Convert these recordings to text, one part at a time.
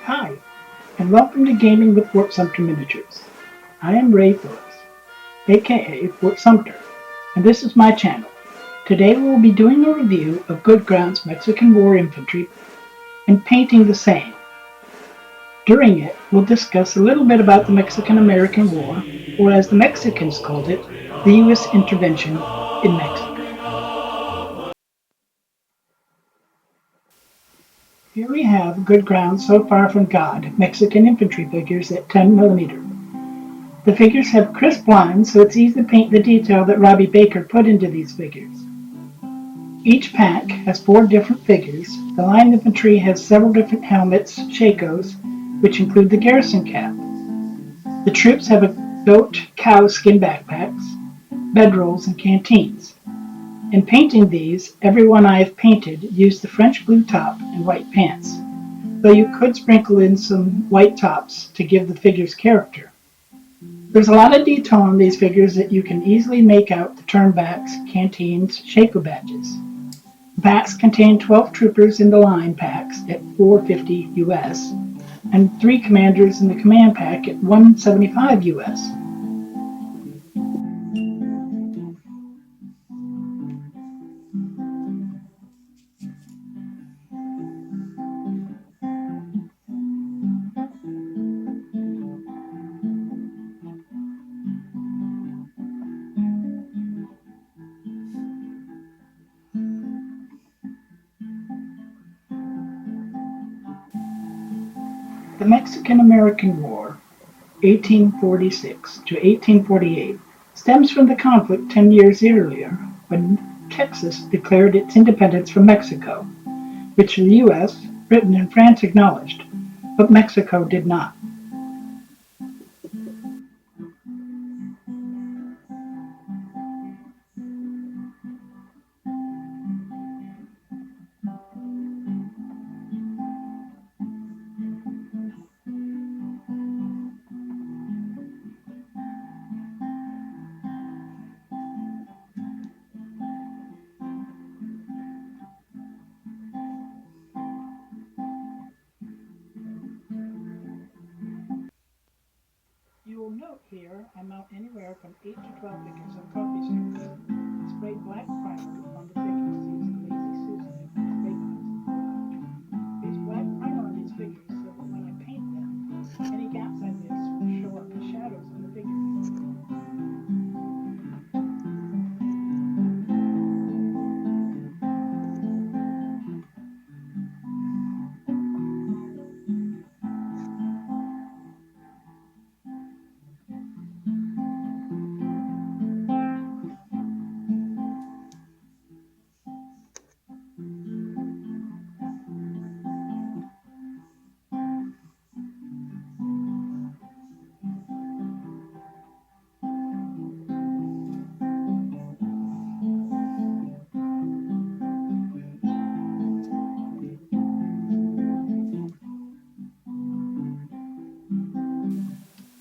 Hi, and welcome to Gaming with Fort Sumter Miniatures. I am Ray Phillips, aka Fort Sumter, and this is my channel. Today we will be doing a review of Good Ground's Mexican War infantry and painting the same. During it, we'll discuss a little bit about the Mexican-American War, or as the Mexicans called it, the U.S. intervention in Mexico. Here we have Good Ground So Far From God Mexican infantry figures at 10mm. The figures have crisp lines, so it's easy to paint the detail that Robbie Baker put into these figures. Each pack has 4 different figures. The line infantry has several different helmets, shakos, which include the garrison cap. The troops have a goat, cow skin backpacks, bedrolls, and canteens. In painting these, every one I have painted used the French blue top and white pants, though you could sprinkle in some white tops to give the figures character. There's a lot of detail on these figures that you can easily make out the turnbacks, canteens, shako badges. The packs contain 12 troopers in the line packs at $450 US, and 3 commanders in the command pack at $175 US. The Mexican-American War, 1846 to 1848, stems from the conflict 10 years earlier when Texas declared its independence from Mexico, which the U.S., Britain, and France acknowledged, but Mexico did not. You will note here I mount anywhere from 8 to 12 figures on coffee strips. Spray black primer on the figures using Lazy Susan spray bottles. Use black primer on these figures so that when I paint them, any gaps I miss will show up as shadows on the figure.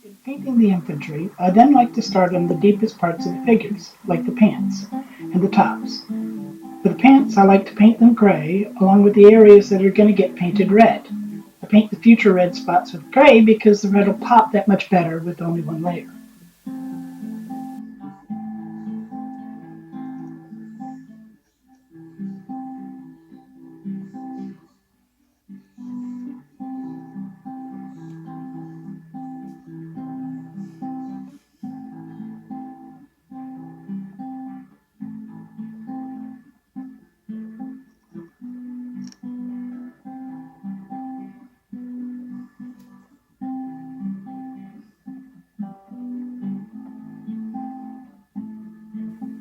In painting the infantry, I then like to start on the deepest parts of the figures, like the pants and the tops. For the pants, I like to paint them gray, along with the areas that are going to get painted red. I paint the future red spots with gray because the red will pop that much better with only one layer.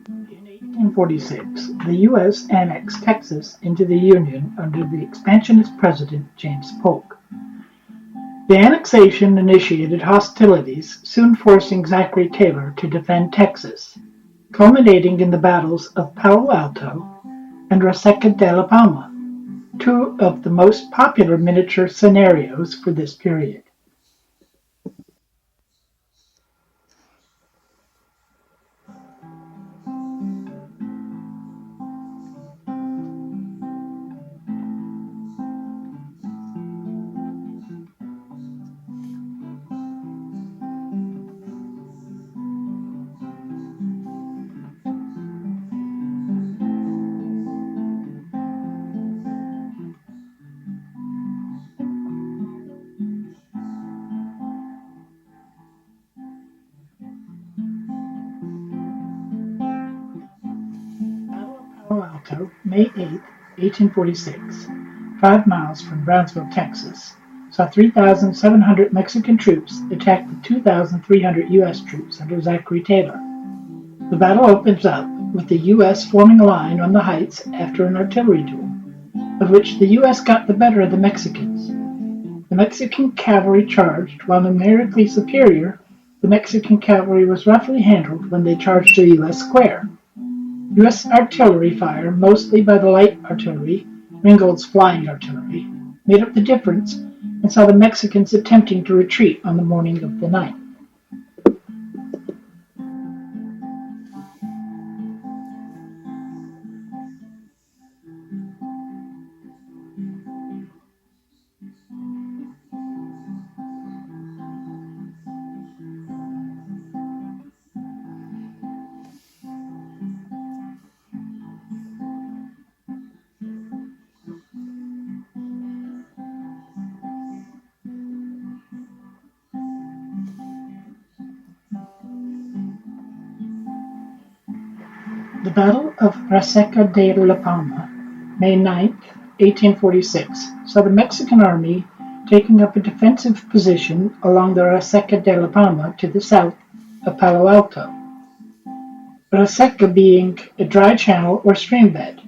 In 1846, the U.S. annexed Texas into the Union under the expansionist President James Polk. The annexation initiated hostilities, soon forcing Zachary Taylor to defend Texas, culminating in the battles of Palo Alto and Resaca de la Palma, 2 of the most popular miniature scenarios for this period. Battle, May 8, 1846, 5 miles from Brownsville, Texas, saw 3,700 Mexican troops attack the 2,300 U.S. troops under Zachary Taylor. The battle opens up with the U.S. forming a line on the heights after an artillery duel, of which the U.S. got the better of the Mexicans. The Mexican cavalry charged, while numerically superior. The Mexican cavalry was roughly handled when they charged the U.S. square. U.S. artillery fire, mostly by the light artillery, Ringgold's flying artillery, made up the difference and saw the Mexicans attempting to retreat on the morning of the 9th. The Battle of Resaca de la Palma, May 9, 1846, saw the Mexican army taking up a defensive position along the Resaca de la Palma to the south of Palo Alto. Resaca being a dry channel or stream bed.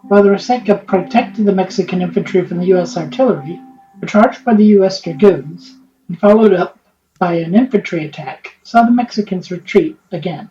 While the Resaca protected the Mexican infantry from the U.S. artillery, a charge by the U.S. dragoons, and followed up by an infantry attack, saw the Mexicans retreat again.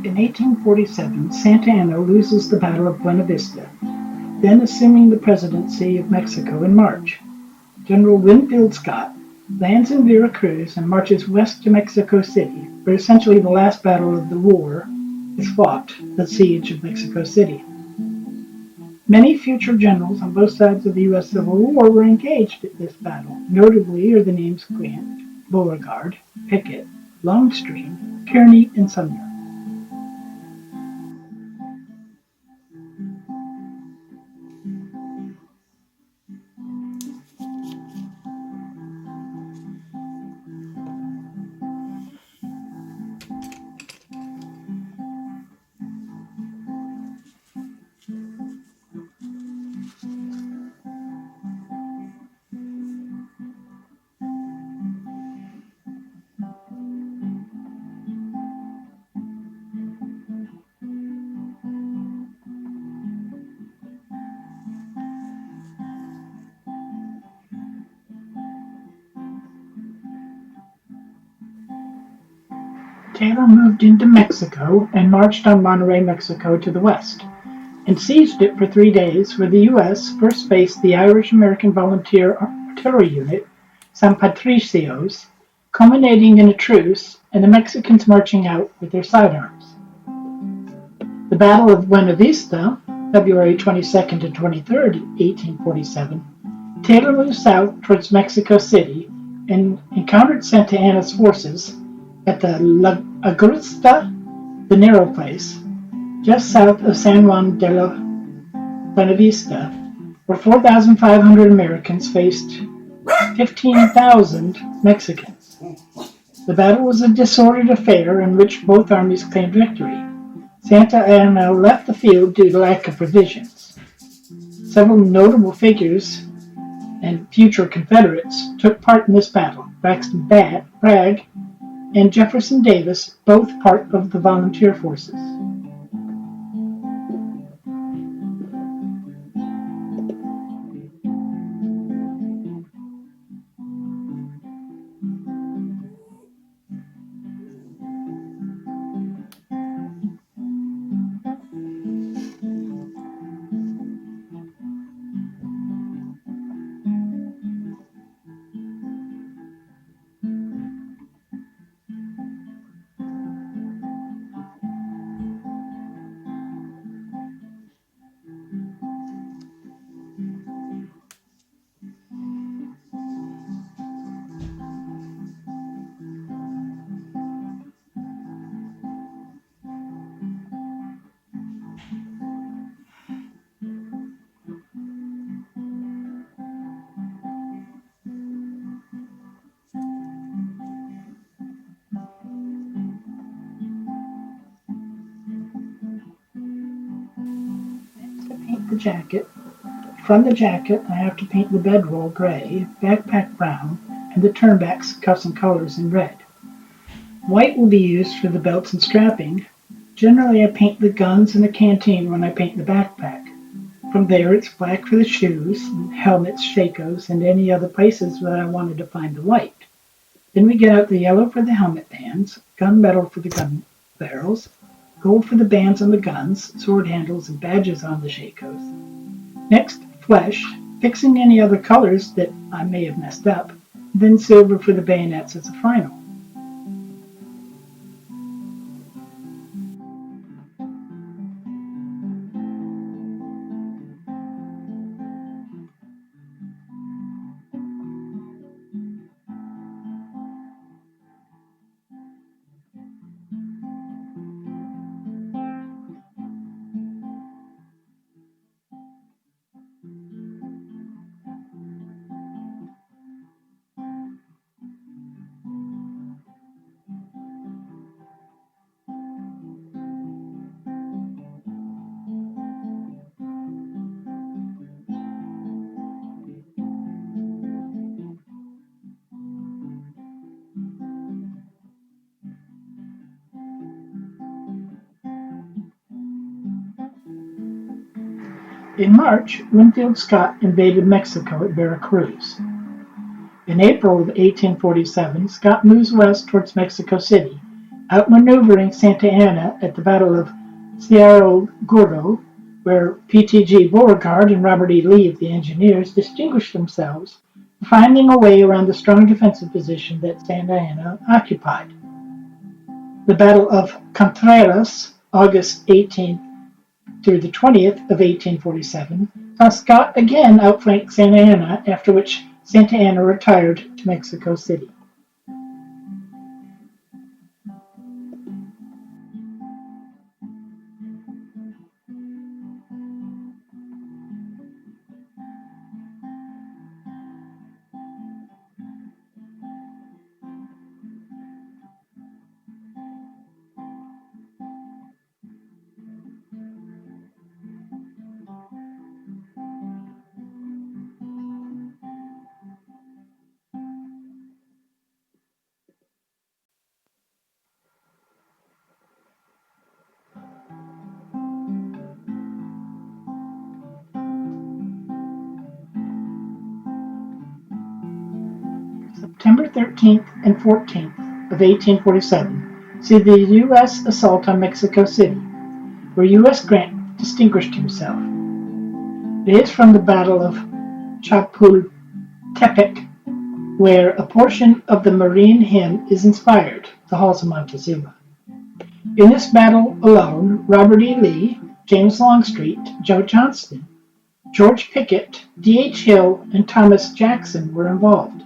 In 1847, Santa Anna loses the Battle of Buena Vista, then assuming the presidency of Mexico in March. General Winfield Scott lands in Veracruz and marches west to Mexico City, where essentially the last battle of the war is fought, the siege of Mexico City. Many future generals on both sides of the U.S. Civil War were engaged at this battle. Notably are the names Grant, Beauregard, Pickett, Longstreet, Kearny, and Sumter. Taylor moved into Mexico and marched on Monterrey, Mexico to the west, and seized it for 3 days, where the U.S. first faced the Irish-American Volunteer Artillery Unit, San Patricios, culminating in a truce and the Mexicans marching out with their sidearms. The Battle of Buena Vista, February 22nd and 23rd, 1847, Taylor moved south towards Mexico City and encountered Santa Anna's forces at the La Augusta, the narrow place, just south of San Juan de la Buena Vista, where 4,500 Americans faced 15,000 Mexicans. The battle was a disordered affair in which both armies claimed victory. Santa Anna left the field due to lack of provisions. Several notable figures and future Confederates took part in this battle. Braxton Bragg and Jefferson Davis, both part of the volunteer forces. the jacket. From the jacket, I have to paint the bedroll gray, backpack brown, and the turnbacks, cuffs, and collars in red. White will be used for the belts and strapping. Generally, I paint the guns and the canteen when I paint the backpack. From there, it's black for the shoes, helmets, shakos, and any other places that I wanted to find the white. Then we get out the yellow for the helmet bands, gunmetal for the gun barrels, gold for the bands on the guns, sword handles, and badges on the shakos. Next, flesh, fixing any other colors that I may have messed up, then silver for the bayonets as a final. In March, Winfield Scott invaded Mexico at Veracruz. In April of 1847, Scott moves west towards Mexico City, outmaneuvering Santa Anna at the Battle of Cerro Gordo, where PTG Beauregard and Robert E. Lee of the Engineers distinguished themselves, finding a way around the strong defensive position that Santa Anna occupied. The Battle of Contreras, August 18th through the 20th of 1847, saw Scott again outflank Santa Anna, after which Santa Anna retired to Mexico City. September 13th and 14th of 1847 see the U.S. assault on Mexico City, where U.S. Grant distinguished himself. It is from the Battle of Chapultepec, where a portion of the Marine hymn is inspired, the Halls of Montezuma. In this battle alone, Robert E. Lee, James Longstreet, Joe Johnston, George Pickett, D. H. Hill, and Thomas Jackson were involved.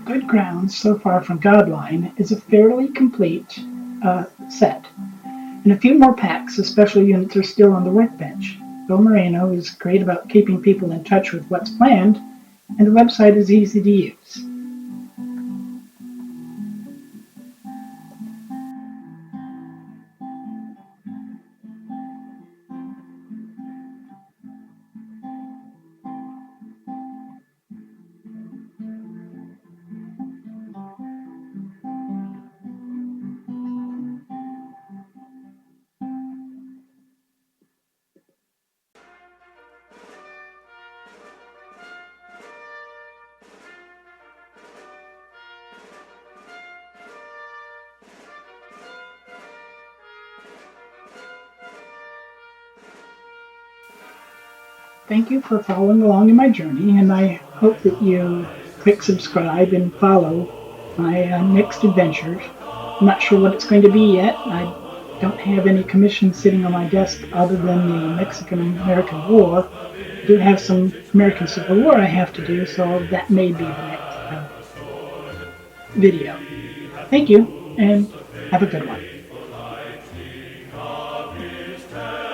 Good Grounds, So Far from Godline, is a fairly complete set. In a few more packs, the special units are still on the workbench. Bill Moreno is great about keeping people in touch with what's planned, and the website is easy to use. Thank you for following along in my journey, and I hope that you click subscribe and follow my next adventures. I'm not sure what it's going to be yet. I don't have any commissions sitting on my desk other than the Mexican-American War. I do have some American Civil War I have to do, so that may be the next video. Thank you, and have a good one.